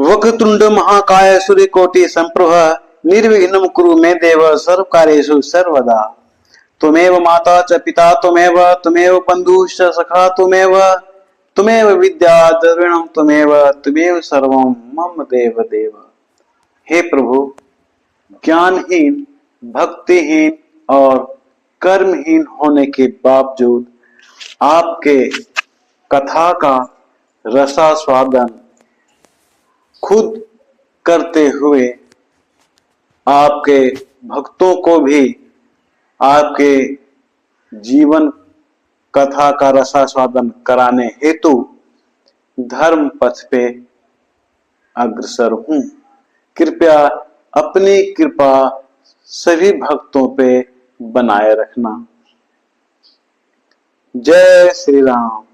वक्रतुंड महाकाय सूर्यकोटि संप्रभ निर्विघ्नं कुरु मे देव सर्वकार्येषु सर्वदा। त्वमेव माता च पिता त्वमेव बन्धुश्च सखा त्वमेव विद्या द्रविणं त्वमेव सर्वं मम देव देव। हे प्रभु, ज्ञानहीन, भक्तिहीन और कर्महीन होने के बावजूद आपके कथा का रसास्वादन खुद करते हुए आपके भक्तों को भी आपके जीवन कथा का रसास्वादन कराने हेतु धर्म पथ पे अग्रसर हूं। कृपया अपनी कृपा सभी भक्तों पे बनाए रखना। जय श्री राम।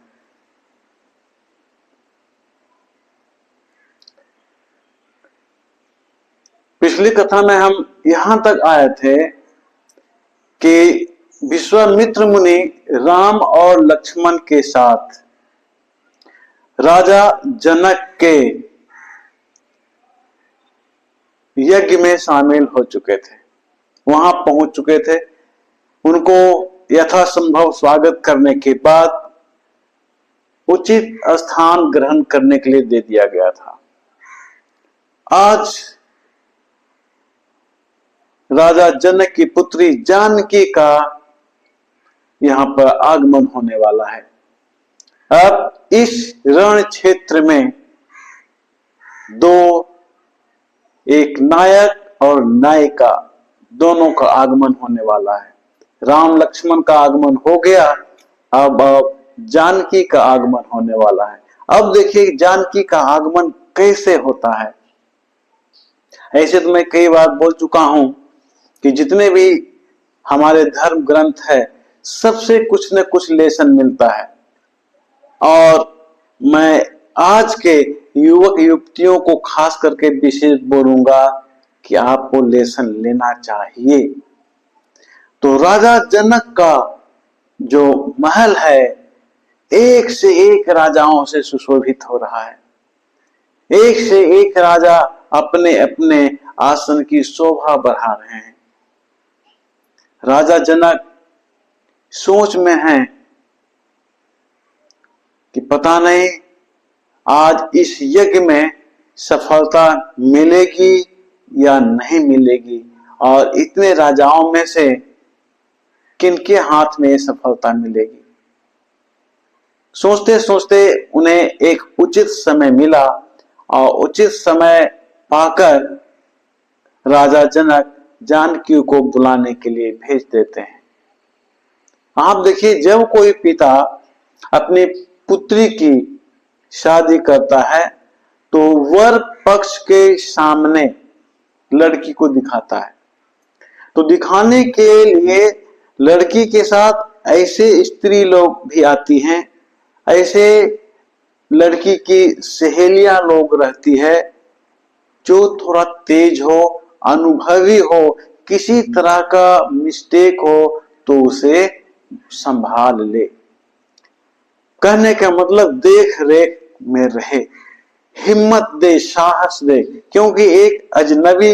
पिछली कथा में हम यहां तक आए थे कि विश्वामित्र मुनि राम और लक्ष्मण के साथ राजा जनक के यज्ञ में शामिल हो चुके थे, वहां पहुंच चुके थे। उनको यथासंभव स्वागत करने के बाद उचित स्थान ग्रहण करने के लिए दे दिया गया था। आज राजा जनक की पुत्री जानकी का यहां पर आगमन होने वाला है। अब इस रण क्षेत्र में दो, एक नायक और नायिका, दोनों का आगमन होने वाला है। राम लक्ष्मण का आगमन हो गया, अब जानकी का आगमन होने वाला है। अब देखिए जानकी का आगमन कैसे होता है। ऐसे तो मैं कई बार बोल चुका हूं कि जितने भी हमारे धर्म ग्रंथ है सबसे कुछ न कुछ लेसन मिलता है, और मैं आज के युवक युवतियों को खास करके विशेष बोलूंगा कि आपको लेसन लेना चाहिए। तो राजा जनक का जो महल है एक से एक राजाओं से सुशोभित हो रहा है। एक से एक राजा अपने अपने आसन की शोभा बढ़ा रहे हैं। राजा जनक सोच में हैं कि पता नहीं आज इस यज्ञ में सफलता मिलेगी या नहीं मिलेगी, और इतने राजाओं में से किनके हाथ में सफलता मिलेगी। सोचते सोचते उन्हें एक उचित समय मिला, और उचित समय पाकर राजा जनक जानकी को बुलाने के लिए भेज देते हैं। आप देखिए, जब कोई पिता अपनी पुत्री की शादी करता है तो वर पक्ष के सामने लड़की को दिखाता है। तो दिखाने के लिए लड़की के साथ ऐसे स्त्री लोग भी आती हैं, ऐसे लड़की की सहेलियां लोग रहती है जो थोड़ा तेज हो, अनुभवी हो, किसी तरह का मिस्टेक हो तो उसे संभाल ले। कहने का मतलब देख रेख में रहे, हिम्मत दे, साहस दे, क्योंकि एक अजनबी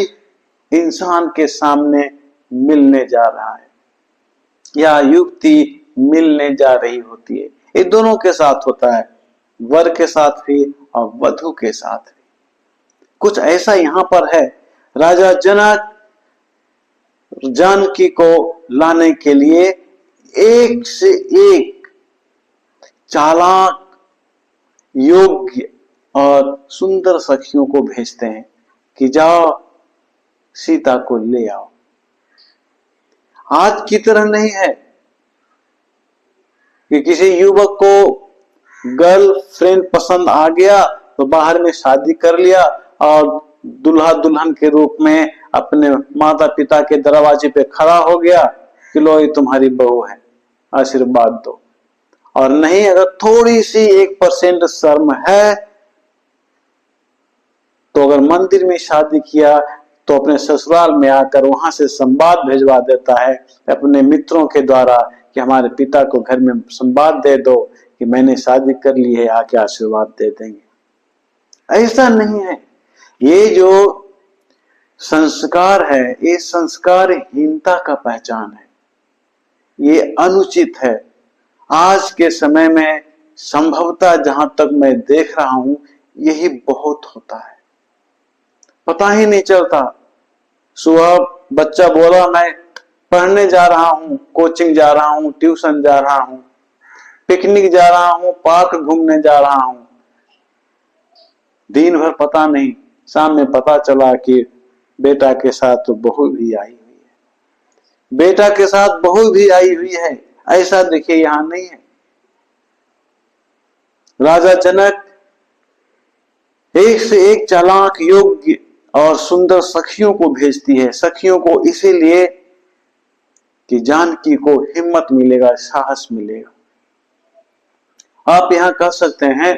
इंसान के सामने मिलने जा रहा है या युवती मिलने जा रही होती है। ये दोनों के साथ होता है, वर के साथ भी और वधू के साथ भी। कुछ ऐसा यहां पर है। राजा जनक जानकी को लाने के लिए एक से एक चालाक, योग्य और सुंदर सखियों को भेजते हैं कि जाओ सीता को ले आओ। आज की तरह नहीं है कि किसी युवक को गर्लफ्रेंड पसंद आ गया तो बाहर में शादी कर लिया और दुल्हा दुल्हन के रूप में अपने माता पिता के दरवाजे पे खड़ा हो गया कि लो ये तुम्हारी बहू है, आशीर्वाद दो। और नहीं, अगर थोड़ी सी 1% शर्म है तो अगर मंदिर में शादी किया तो अपने ससुराल में आकर वहां से संवाद भेजवा देता है अपने मित्रों के द्वारा कि हमारे पिता को घर में संवाद दे दो कि मैंने शादी कर ली है, आके आशीर्वाद दे देंगे। ऐसा नहीं है। ये जो संस्कार है, ये संस्कारहीनता का पहचान है, ये अनुचित है। आज के समय में संभवतः जहां तक मैं देख रहा हूं, यही बहुत होता है। पता ही नहीं चलता। सुबह बच्चा बोला मैं पढ़ने जा रहा हूं, कोचिंग जा रहा हूं, ट्यूशन जा रहा हूं, पिकनिक जा रहा हूं, पार्क घूमने जा रहा हूं। दिन भर पता नहीं, शाम में पता चला कि बेटा के साथ तो बहू भी आई हुई है, बेटा के साथ बहू भी आई हुई है। ऐसा देखिए यहां नहीं है। राजा जनक एक से एक चालाक, योग्य और सुंदर सखियों को भेजती है। सखियों को इसीलिए कि जानकी को हिम्मत मिलेगा, साहस मिलेगा। आप यहां कह सकते हैं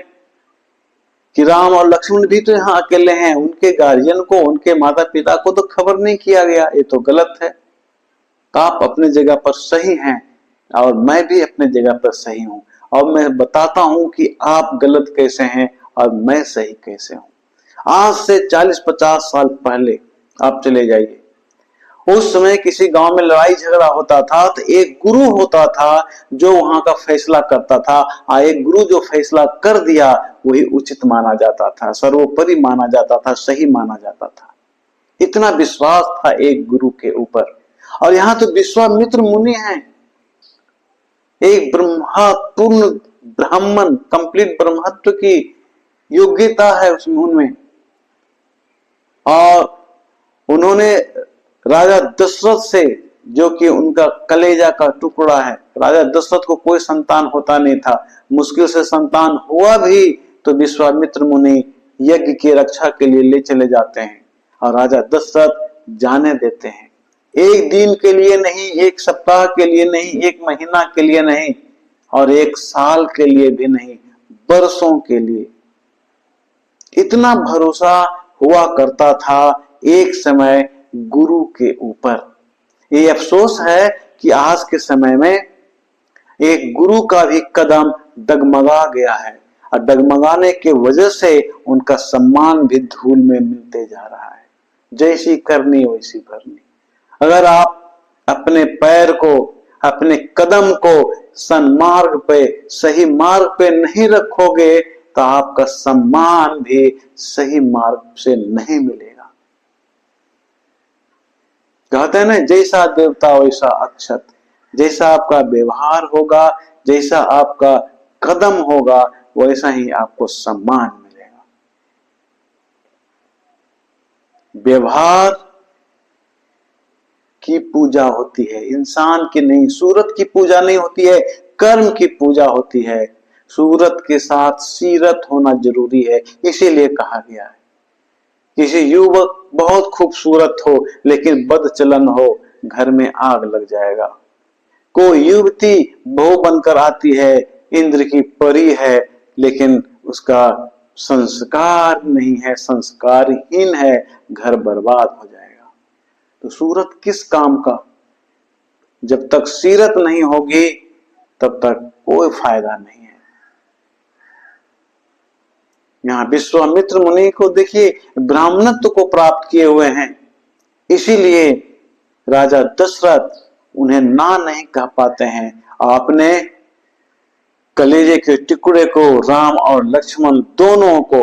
कि राम और लक्ष्मण भी तो यहां अकेले हैं, उनके गार्जियन को, उनके माता पिता को तो खबर नहीं किया गया। ये तो गलत है। आप अपने जगह पर सही हैं और मैं भी अपने जगह पर सही हूं, और मैं बताता हूं कि आप गलत कैसे हैं और मैं सही कैसे हूं। आज से 40-50 साल पहले आप चले जाइए। उस समय किसी गांव में लड़ाई झगड़ा होता था तो एक गुरु होता था जो वहां का फैसला करता था, और एक गुरु जो फैसला कर दिया वही उचित माना जाता था, सर्वोपरि माना जाता था, सही माना जाता था। इतना विश्वास था एक गुरु के ऊपर। और यहाँ तो विश्वामित्र मुनि हैं, एक ब्रह्मपूर्ण ब्राह्मण, कंप्लीट ब्रह्मत्व की योग्यता है उसमें उनमें। और उन्होंने राजा दशरथ से, जो कि उनका कलेजा का टुकड़ा है, राजा दशरथ को कोई संतान होता नहीं था, मुश्किल से संतान हुआ भी तो विश्वामित्र मुनि यज्ञ की रक्षा के लिए ले चले जाते हैं और राजा दशरथ जाने देते हैं। एक दिन के लिए नहीं, एक सप्ताह के लिए नहीं, एक महीना के लिए नहीं, और एक साल के लिए भी नहीं, बरसों के लिए। इतना भरोसा हुआ करता था एक समय गुरु के ऊपर। ये अफसोस है कि आज के समय में एक गुरु का भी कदम डगमगा गया है, और डगमगाने के वजह से उनका सम्मान भी धूल में मिलते जा रहा है। जैसी करनी वैसी भरनी। अगर आप अपने पैर को, अपने कदम को सन्मार्ग पे, सही मार्ग पे नहीं रखोगे तो आपका सम्मान भी सही मार्ग से नहीं मिलेगा। कहते हैं ना, जैसा देवता वैसा अक्षत। जैसा आपका व्यवहार होगा, जैसा आपका कदम होगा, वैसा ही आपको सम्मान मिलेगा। व्यवहार की पूजा होती है, इंसान की नहीं। सूरत की पूजा नहीं होती है, कर्म की पूजा होती है। सूरत के साथ सीरत होना जरूरी है, इसीलिए कहा गया है। किसी युवक बहुत खूबसूरत हो लेकिन बदचलन हो, घर में आग लग जाएगा। कोई युवती बहू बनकर आती है, इंद्र की परी है, लेकिन उसका संस्कार नहीं है, संस्कारहीन है, घर बर्बाद हो जाएगा। तो सूरत किस काम का? जब तक सीरत नहीं होगी तब तक कोई फायदा नहीं है। यहाँ विश्वामित्र मुनि को देखिए, ब्राह्मणत्व को प्राप्त किए हुए हैं, इसीलिए राजा दशरथ उन्हें ना नहीं कह पाते हैं। अपने कलेजे के टुकड़े को, राम और लक्ष्मण दोनों को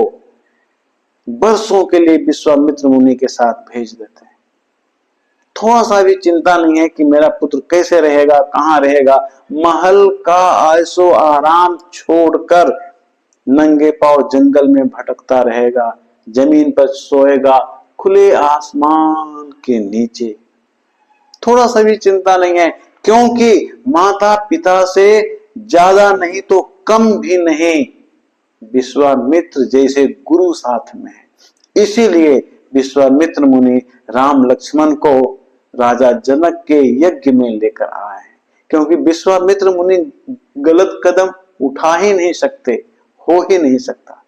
वर्षों के लिए विश्वामित्र मुनि के साथ भेज देते हैं। थोड़ा सा भी चिंता नहीं है कि मेरा पुत्र कैसे रहेगा, कहाँ रहेगा। महल का आयशो आराम छोड़कर नंगे पांव जंगल में भटकता रहेगा, जमीन पर सोएगा, खुले आसमान के नीचे। थोड़ा सा भी चिंता नहीं है, क्योंकि माता पिता से ज्यादा नहीं तो कम भी नहीं विश्वामित्र जैसे गुरु साथ में है। इसीलिए विश्वामित्र मुनि राम लक्ष्मण को राजा जनक के यज्ञ में लेकर आए, क्योंकि विश्वामित्र मुनि गलत कदम उठा ही नहीं सकते, हो ही नहीं सकता।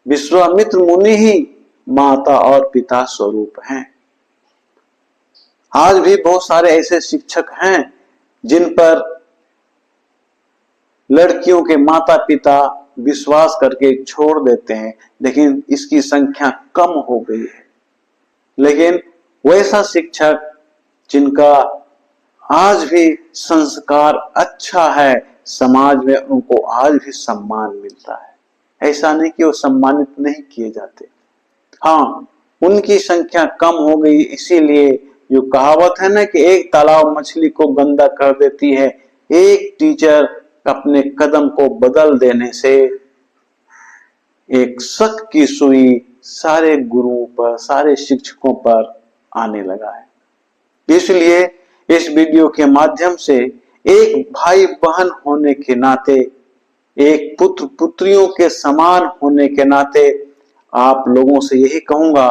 विश्वामित्र मुनि ही माता और पिता स्वरूप हैं। आज भी बहुत सारे ऐसे शिक्षक हैं जिन पर लड़कियों के माता पिता विश्वास करके छोड़ देते हैं, लेकिन इसकी संख्या कम हो गई है। लेकिन वैसा शिक्षक जिनका आज भी संस्कार अच्छा है, समाज में उनको आज भी सम्मान मिलता है। ऐसा नहीं कि वो सम्मानित नहीं किए जाते। हाँ, उनकी संख्या कम हो गई, इसीलिए जो कहावत है ना कि एक तालाब मछली को गंदा कर देती है, एक टीचर अपने कदम को बदल देने से एक शक की सुई सारे गुरुओं पर, सारे शिक्षकों पर आने लगा है। इसलिए इस वीडियो के माध्यम से एक भाई बहन होने के नाते, एक पुत्र पुत्रियों के समान होने के नाते आप लोगों से यही कहूंगा,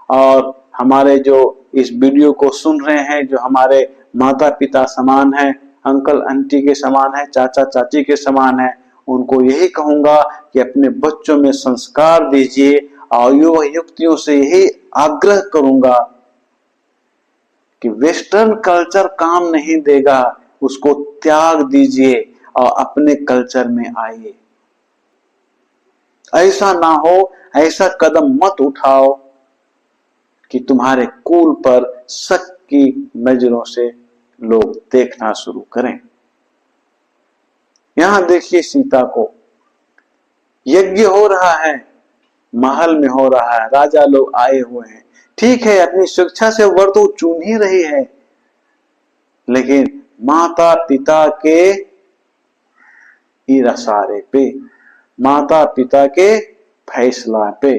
और हमारे जो इस वीडियो को सुन रहे हैं, जो हमारे माता पिता समान हैं, अंकल आंटी के समान है, चाचा चाची के समान है, उनको यही कहूंगा कि अपने बच्चों में संस्कार दीजिए। और युवा युवतियों से यही आग्रह करूंगा कि वेस्टर्न कल्चर काम नहीं देगा, उसको त्याग दीजिए और अपने कल्चर में आइए। ऐसा ना हो, ऐसा कदम मत उठाओ कि तुम्हारे कुल पर शक की नजरों से लोग देखना शुरू करें। यहां देखिए, सीता को यज्ञ हो रहा है, महल में हो रहा है, राजा लोग आए हुए हैं। ठीक है, अपनी शिक्षा से वर तो चुन ही रही है, लेकिन माता पिता के इशारे पे, माता पिता के फैसला पे,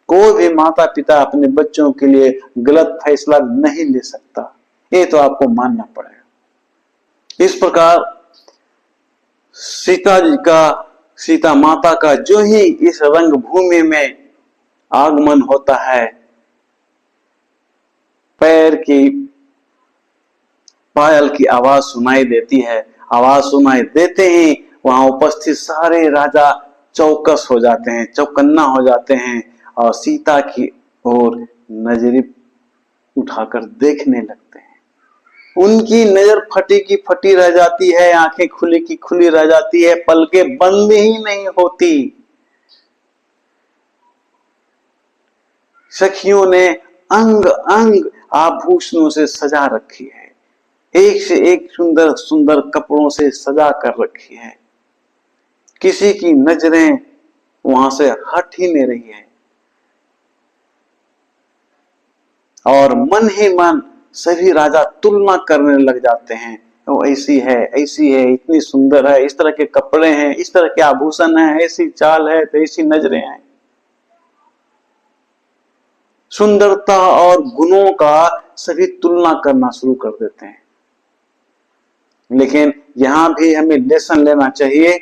कोई भी माता पिता अपने बच्चों के लिए गलत फैसला नहीं ले सकता। ये तो आपको मानना पड़ेगा। इस प्रकार सीता माता का जो ही इस रंग भूमि में आगमन होता है, पैर की पायल की आवाज सुनाई देती है। आवाज सुनाई देते ही वहां उपस्थित सारे राजा चौकस हो जाते हैं, चौकन्ना हो जाते हैं और सीता की ओर नजरें उठाकर देखने लगते हैं। उनकी नजर फटी की फटी रह जाती है, आंखें खुली की खुली रह जाती है, पलकें बंद ही नहीं होती। सखियों ने अंग अंग आभूषणों से सजा रखी है, एक से एक सुंदर सुंदर कपड़ों से सजा कर रखी है। किसी की नजरें वहां से हट ही नहीं रही है, और मन ही मन सभी राजा तुलना करने लग जाते हैं। वो ऐसी है, ऐसी है, इतनी सुंदर है, इस तरह के कपड़े हैं, इस तरह के आभूषण हैं, ऐसी चाल है, तो ऐसी नजरें हैं। सुंदरता और गुणों का सभी तुलना करना शुरू कर देते हैं। लेकिन यहां भी हमें लेसन लेना चाहिए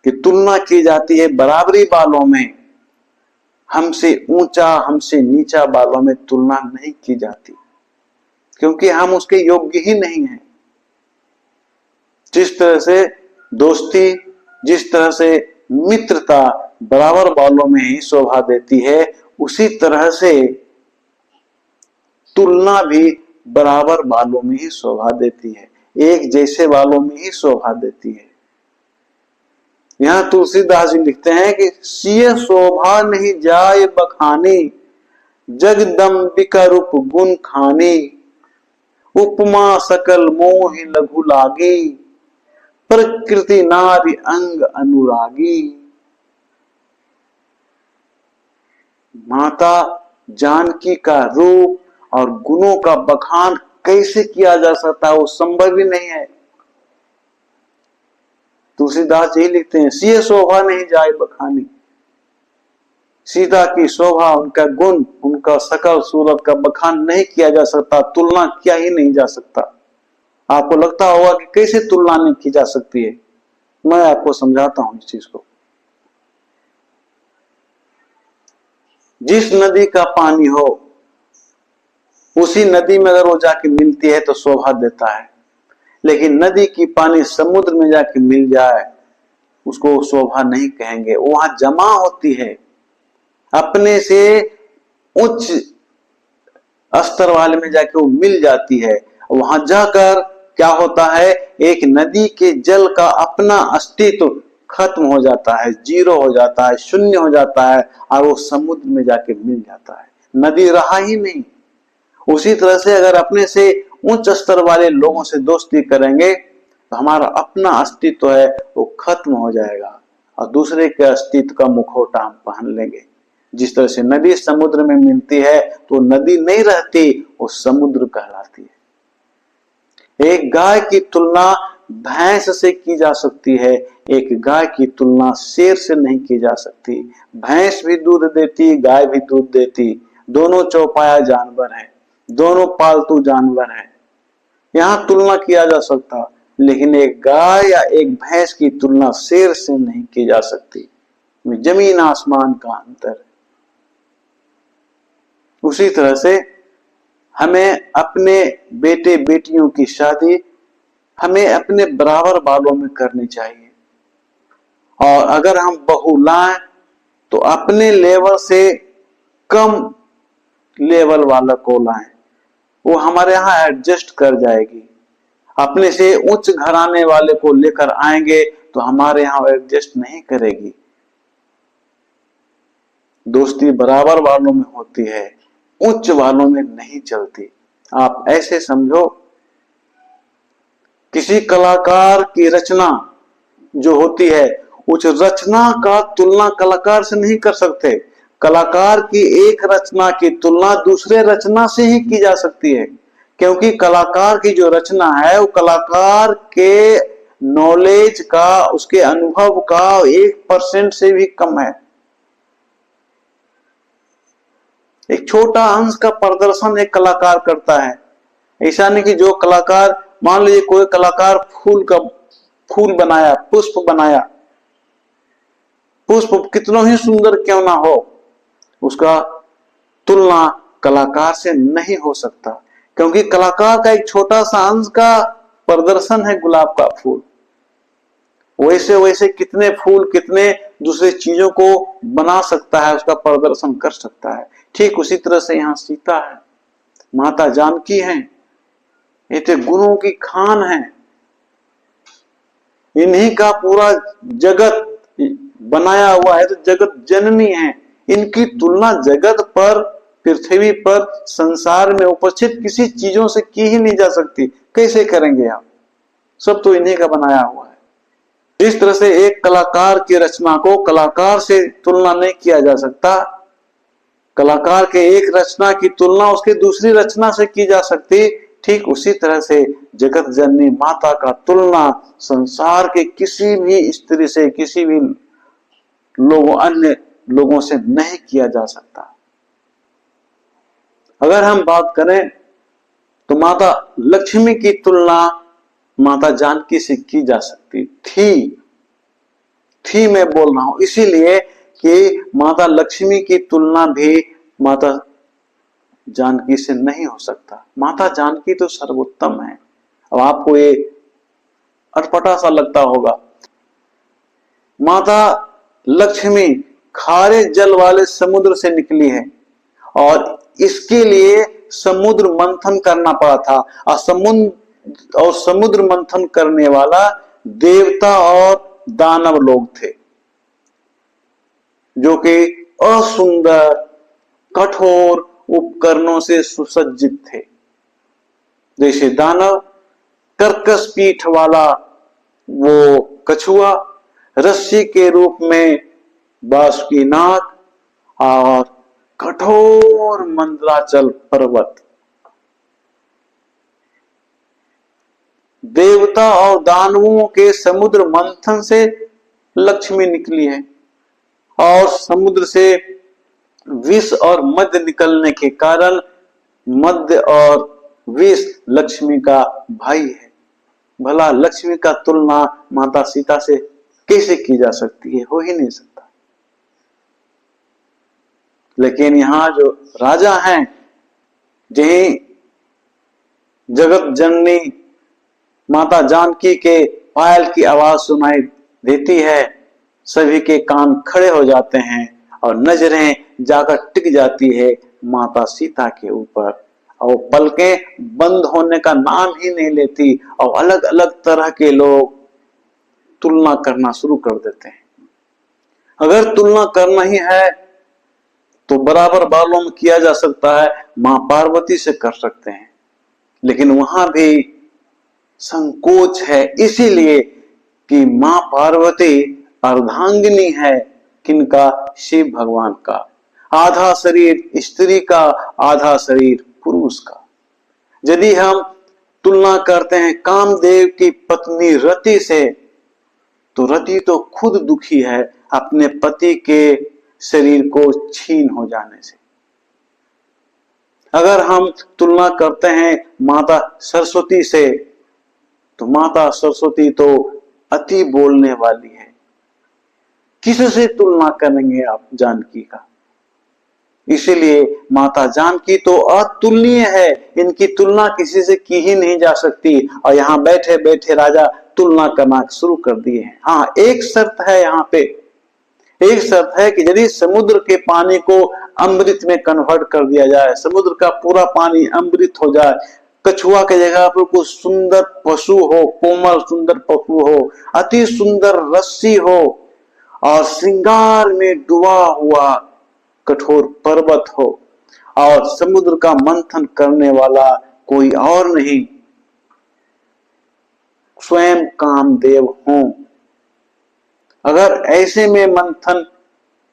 कि तुलना की जाती है बराबरी वालों में, हमसे ऊंचा हमसे नीचा वालों में तुलना नहीं की जाती, क्योंकि हम उसके योग्य ही नहीं हैं। जिस तरह से दोस्ती, जिस तरह से मित्रता बराबर वालों में ही शोभा देती है, उसी तरह से तुलना भी बराबर वालों में ही शोभा देती है, एक जैसे वालों में ही शोभा देती है। यहाँ तुलसीदास जी लिखते हैं कि सिय शोभा नहीं जाय बखानी, जगदम्बिका रूप गुण खानी, उपमा सकल मोह लघु लागी, प्रकृति नारी अंग अनुरागी। माता जानकी का रूप और गुणों का बखान कैसे किया जा सकता है, वो संभव ही नहीं है। तुलसीदास यही लिखते हैं, सिय शोभा नहीं जाए बखानी। सीता की शोभा, उनका गुण, उनका सकल सूरत का बखान नहीं किया जा सकता, तुलना किया ही नहीं जा सकता। आपको लगता होगा कि कैसे तुलना नहीं की जा सकती है, मैं आपको समझाता हूं इस चीज को। जिस नदी का पानी हो, उसी नदी में अगर वो जाके मिलती है तो शोभा देता है, लेकिन नदी की पानी समुद्र में जाके मिल जाए उसको शोभा नहीं कहेंगे। वो वहां जमा होती है, अपने से उच्च स्तर वाले में जाके वो मिल जाती है। वहां जाकर क्या होता है, एक नदी के जल का अपना अस्तित्व खत्म हो जाता है, जीरो हो जाता है, शून्य हो जाता है और वो समुद्र में जाके मिल जाता है, नदी रहा ही नहीं। उसी तरह से अगर अपने से उच्च स्तर वाले लोगों से दोस्ती करेंगे तो हमारा अपना अस्तित्व है वो खत्म हो जाएगा और दूसरे के अस्तित्व का मुखौटा हम पहन लेंगे। जिस तरह से नदी समुद्र में मिलती है तो नदी नहीं रहती, वो समुद्र कहलाती है। एक गाय की तुलना भैंस से की जा सकती है, एक गाय की तुलना शेर से नहीं की जा सकती। भैंस भी दूध देती, गाय भी दूध देती, दोनों चौपाया जानवर है, दोनों पालतू जानवर है, यहां तुलना किया जा सकता, लेकिन एक गाय या एक भैंस की तुलना शेर से नहीं की जा सकती। जमीन आसमान का अंतर है। उसी तरह से हमें अपने बेटे बेटियों की शादी हमें अपने बराबर वालों में करनी चाहिए, और अगर हम बहू लाएं तो अपने लेवल से कम लेवल वाला को लाएं, वो हमारे यहाँ एडजस्ट कर जाएगी। अपने से उच्च घराने वाले को लेकर आएंगे तो हमारे यहाँ एडजस्ट नहीं करेगी। दोस्ती बराबर वालों में होती है, उच्च वालों में नहीं चलती। आप ऐसे समझो, किसी कलाकार की रचना जो होती है उस रचना का तुलना कलाकार से नहीं कर सकते। कलाकार की एक रचना की तुलना दूसरे रचना से ही की जा सकती है, क्योंकि कलाकार की जो रचना है वो कलाकार के नॉलेज का, उसके अनुभव का 1% से भी कम है। एक छोटा अंश का प्रदर्शन एक कलाकार करता है। ऐसा नहीं कि जो कलाकार, मान लीजिए कोई कलाकार फूल बनाया, पुष्प बनाया, पुष्प कितना ही सुंदर क्यों ना हो, उसका तुलना कलाकार से नहीं हो सकता, क्योंकि कलाकार का एक छोटा सा अंश का प्रदर्शन है गुलाब का फूल। वैसे वैसे कितने फूल, कितने दूसरे चीजों को बना सकता है, उसका प्रदर्शन कर सकता है। ठीक उसी तरह से यहाँ सीता है, माता जानकी है, ये तो गुणों की खान है, इन्हीं का पूरा जगत बनाया हुआ है, तो जगत जननी है। इनकी तुलना जगत पर, पृथ्वी पर, संसार में उपस्थित किसी चीजों से की ही नहीं जा सकती। कैसे करेंगे आप? सब तो इन्हीं का बनाया हुआ है। इस तरह से एक कलाकार की रचना को कलाकार से तुलना नहीं किया जा सकता। कलाकार के एक रचना की तुलना उसके दूसरी रचना से की जा सकती। ठीक उसी तरह से जगत जननी माता का तुलना संसार के किसी भी स्त्री से, किसी भी अन्य लोगों से नहीं किया जा सकता। अगर हम बात करें तो माता लक्ष्मी की तुलना माता जानकी से की जा सकती थी मैं बोल रहा हूं, इसीलिए कि माता लक्ष्मी की तुलना भी माता जानकी से नहीं हो सकता। माता जानकी तो सर्वोत्तम है। अब आपको ये अटपटा सा लगता होगा, माता लक्ष्मी खारे जल वाले समुद्र से निकली है और इसके लिए समुद्र मंथन करना पड़ा था, और समुद्र मंथन करने वाला देवता और दानव लोग थे, जो कि असुंदर कठोर उपकरणों से सुसज्जित थे। जैसे दानव कर्कश पीठ वाला वो कछुआ, रस्सी के रूप में बासुकी नाग और कठोर मंदराचल पर्वत। देवता और दानवों के समुद्र मंथन से लक्ष्मी निकली है, और समुद्र से विष और मध्य निकलने के कारण मध्य और विष लक्ष्मी का भाई है। भला लक्ष्मी का तुलना माता सीता से कैसे की जा सकती है? हो ही नहीं सकता। लेकिन यहाँ जो राजा हैं, जहीं जगत जननी माता जानकी के पायल की आवाज सुनाई देती है, सभी के कान खड़े हो जाते हैं और नजरें जाकर टिक जाती है माता सीता के ऊपर, और पलकें बंद होने का नाम ही नहीं लेती, और अलग अलग तरह के लोग तुलना करना शुरू कर देते हैं। अगर तुलना करना ही है तो बराबर बालों में किया जा सकता है, मां पार्वती से कर सकते हैं, लेकिन वहां भी संकोच है, इसीलिए कि मां पार्वती अर्धांगिनी है। किनका? शिव भगवान का। आधा शरीर स्त्री का, आधा शरीर पुरुष का। यदि हम तुलना करते हैं कामदेव की पत्नी रति से, तो रति तो खुद दुखी है अपने पति के शरीर को छीन हो जाने से। अगर हम तुलना करते हैं माता सरस्वती से, तो माता सरस्वती तो अति बोलने वाली है। किससे तुलना करेंगे आप जानकी का? इसीलिए माता जानकी तो अतुलनीय है, इनकी तुलना किसी से की ही नहीं जा सकती। और यहाँ बैठे बैठे राजा तुलना करना शुरू कर दिए हैं। हाँ, एक शर्त है यहाँ पे, एक शर्त है कि यदि समुद्र के पानी को अमृत में कन्वर्ट कर दिया जाए, समुद्र का पूरा पानी अमृत हो जाए, कछुआ के जगह पर कोई सुंदर पशु हो, कोमल सुंदर पशु हो, अति सुंदर रस्सी हो, और श्रृंगार में डूबा हुआ कठोर पर्वत हो, और समुद्र का मंथन करने वाला कोई और नहीं, स्वयं कामदेव हो। अगर ऐसे में मंथन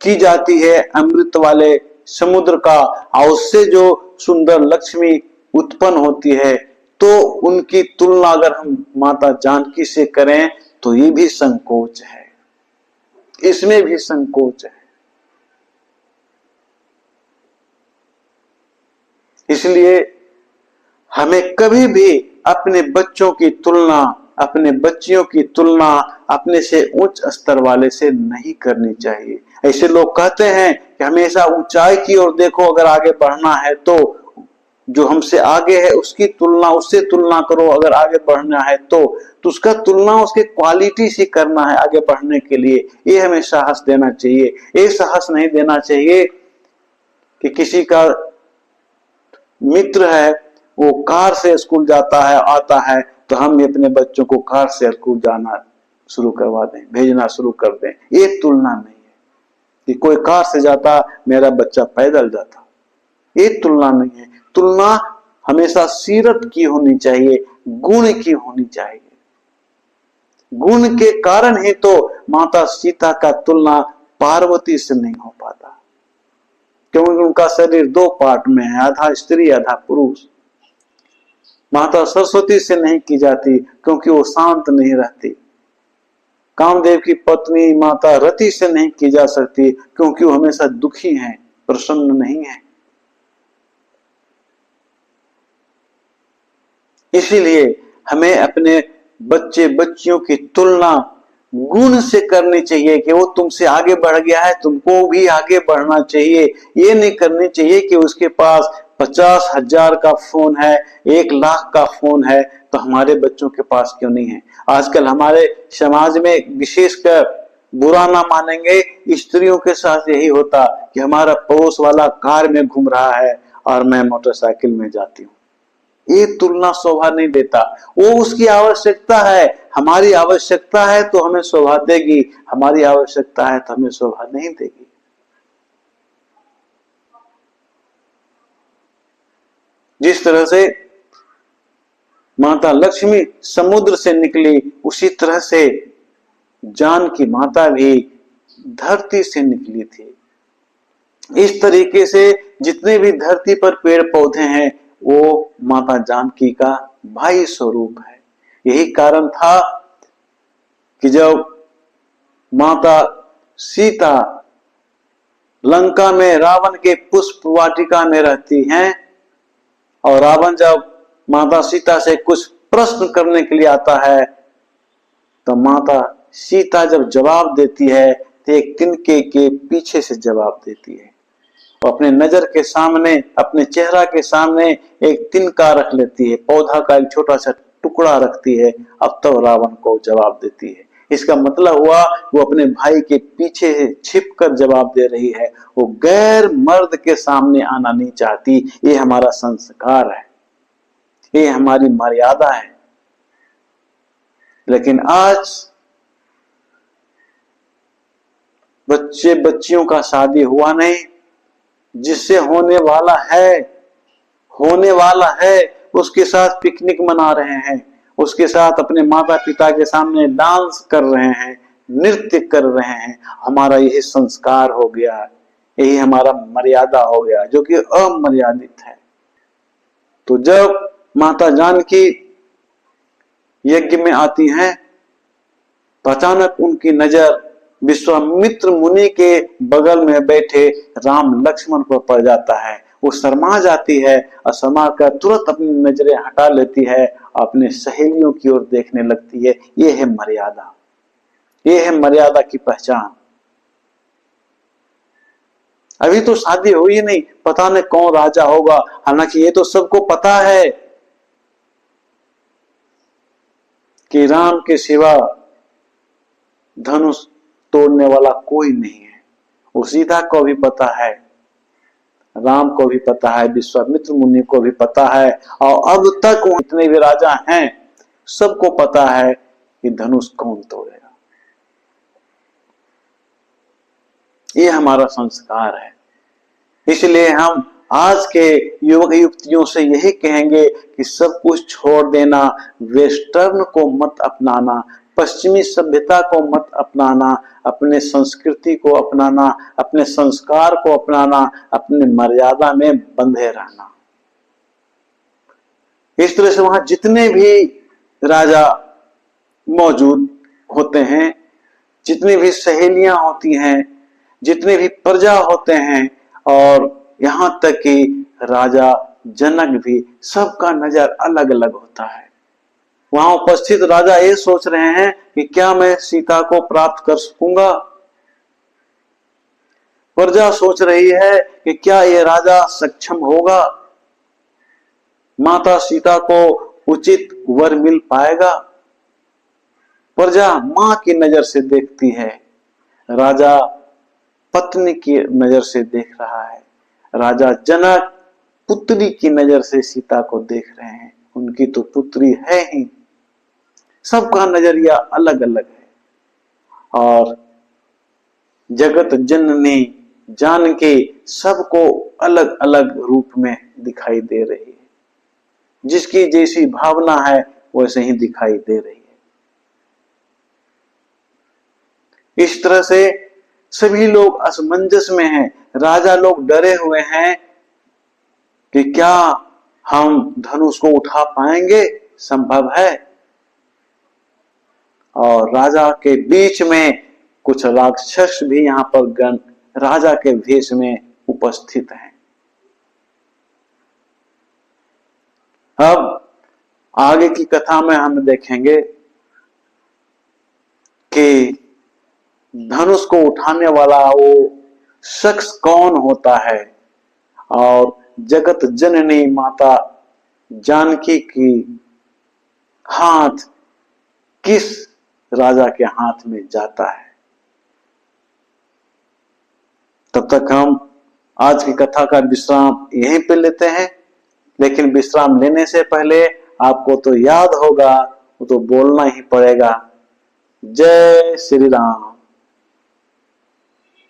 की जाती है अमृत वाले समुद्र का, और उससे जो सुंदर लक्ष्मी उत्पन्न होती है, तो उनकी तुलना अगर हम माता जानकी से करें तो ये भी संकोच है, इसमें भी संकोच है। इसलिए हमें कभी भी अपने बच्चों की तुलना, अपने बच्चियों की तुलना अपने से उच्च स्तर वाले से नहीं करनी चाहिए। ऐसे लोग कहते हैं कि हमेशा ऊंचाई की ओर देखो, अगर आगे बढ़ना है तो जो हमसे आगे है उसकी तुलना, उससे तुलना करो, अगर आगे बढ़ना है तो उसका तुलना उसके क्वालिटी से करना है आगे बढ़ने के लिए। ये हमें साहस देना चाहिए। ये साहस नहीं देना चाहिए कि किसी का मित्र है, वो कार से स्कूल जाता है, आता है, तो हम अपने बच्चों को कार से स्कूल जाना शुरू करवा दें, भेजना शुरू कर दें। ये तुलना नहीं है कि कोई कार से जाता, मेरा बच्चा पैदल जाता, ये तुलना नहीं है। तुलना हमेशा सीरत की होनी चाहिए, गुण की होनी चाहिए। गुण के कारण ही तो माता सीता का तुलना पार्वती से नहीं हो पाता, क्योंकि उनका शरीर दो पार्ट में है, आधा स्त्री आधा पुरुष। माता सरस्वती से नहीं की जाती क्योंकि वो शांत नहीं रहती। कामदेव की पत्नी माता रति से नहीं की जा सकती क्योंकि वो हमेशा दुखी हैं, प्रसन्न नहीं है। इसीलिए हमें अपने बच्चे बच्चियों की तुलना गुण से करनी चाहिए कि वो तुमसे आगे बढ़ गया है, तुमको भी आगे बढ़ना चाहिए। ये नहीं करनी चाहिए कि उसके पास 50,000 का फोन है, 1 लाख का फोन है, तो हमारे बच्चों के पास क्यों नहीं है। आजकल हमारे समाज में विशेषकर, बुरा ना मानेंगे, स्त्रियों के साथ यही होता कि हमारा पड़ोस वाला कार में घूम रहा है और मैं मोटरसाइकिल में जाती हूँ। ये तुलना शोभा नहीं देता। वो उसकी आवश्यकता है, हमारी आवश्यकता है तो हमें शोभा देगी, हमारी आवश्यकता है तो हमें शोभा नहीं देगी। जिस तरह से माता लक्ष्मी समुद्र से निकली, उसी तरह से जानकी माता भी धरती से निकली थी। इस तरीके से जितने भी धरती पर पेड़ पौधे हैं वो माता जानकी का भाई स्वरूप है। यही कारण था कि जब माता सीता लंका में रावण के पुष्प वाटिका में रहती हैं, और रावण जब माता सीता से कुछ प्रश्न करने के लिए आता है, तो माता सीता जब जवाब देती है तो एक तिनके के पीछे से जवाब देती है, अपने नजर के सामने, अपने चेहरा के सामने एक तिनका रख लेती है, पौधा का एक छोटा सा टुकड़ा रखती है, अब तो रावण को जवाब देती है। इसका मतलब हुआ वो अपने भाई के पीछे छिपकर जवाब दे रही है, वो गैर मर्द के सामने आना नहीं चाहती। ये हमारा संस्कार है, ये हमारी मर्यादा है। लेकिन आज बच्चे बच्चियों का शादी हुआ नहीं, जिससे होने वाला है उसके साथ पिकनिक मना रहे हैं, उसके साथ अपने माता पिता के सामने डांस कर रहे हैं, नृत्य कर रहे हैं। हमारा यही संस्कार हो गया, यही हमारा मर्यादा हो गया, जो कि अमर्यादित है। तो जब माता जानकी यज्ञ में आती हैं तो अचानक उनकी नजर विश्वामित्र मुनि के बगल में बैठे राम लक्ष्मण पर पड़ जाता है। वो शर्मा जाती है और शर्मा कर तुरंत अपनी नजरें हटा लेती है, अपने सहेलियों की ओर देखने लगती है। ये है मर्यादा, ये है मर्यादा की पहचान। अभी तो शादी हुई नहीं, पता नहीं कौन राजा होगा। हालांकि ये तो सबको पता है कि राम के सिवा धनुष तोड़ने वाला कोई नहीं है। वो सीता को भी पता है, राम को भी पता है, विश्वामित्र मुनि को भी पता है, और अब तक जितने भी राजा हैं सबको पता है कि धनुष कौन तोड़ेगा। ये हमारा संस्कार है। इसलिए हम आज के युवक युवतियों से यही कहेंगे कि सब कुछ छोड़ देना, वेस्टर्न को मत अपनाना, पश्चिमी सभ्यता को मत अपनाना, अपने संस्कृति को अपनाना, अपने संस्कार को अपनाना, अपने मर्यादा में बंधे रहना। इस तरह से वहां जितने भी राजा मौजूद होते हैं, जितनी भी सहेलियां होती हैं, जितने भी प्रजा होते हैं, और यहां तक कि राजा जनक भी, सबका नजर अलग अलग होता है। वहां उपस्थित राजा ये सोच रहे हैं कि क्या मैं सीता को प्राप्त कर सकूंगा। प्रजा सोच रही है कि क्या ये राजा सक्षम होगा, माता सीता को उचित वर मिल पाएगा। प्रजा मां की नजर से देखती है, राजा पत्नी की नजर से देख रहा है। राजा जनक पुत्री की नजर से सीता को देख रहे हैं, उनकी तो पुत्री है ही। सबका नजरिया अलग अलग है, और जगत जननी जानकी सबको अलग अलग रूप में दिखाई दे रही है। जिसकी जैसी भावना है वैसे ही दिखाई दे रही है। इस तरह से सभी लोग असमंजस में हैं। राजा लोग डरे हुए हैं कि क्या हम धनुष को उठा पाएंगे, संभव है। और राजा के बीच में कुछ राक्षस भी यहाँ पर गण राजा के भेष में उपस्थित हैं। अब आगे की कथा में हम देखेंगे कि धनुष को उठाने वाला वो शख्स कौन होता है, और जगत जननी माता जानकी की हाथ किस राजा के हाथ में जाता है। तब तक हम आज की कथा का विश्राम यहीं पे लेते हैं। लेकिन विश्राम लेने से पहले आपको तो याद होगा, वो तो बोलना ही पड़ेगा, जय श्री राम।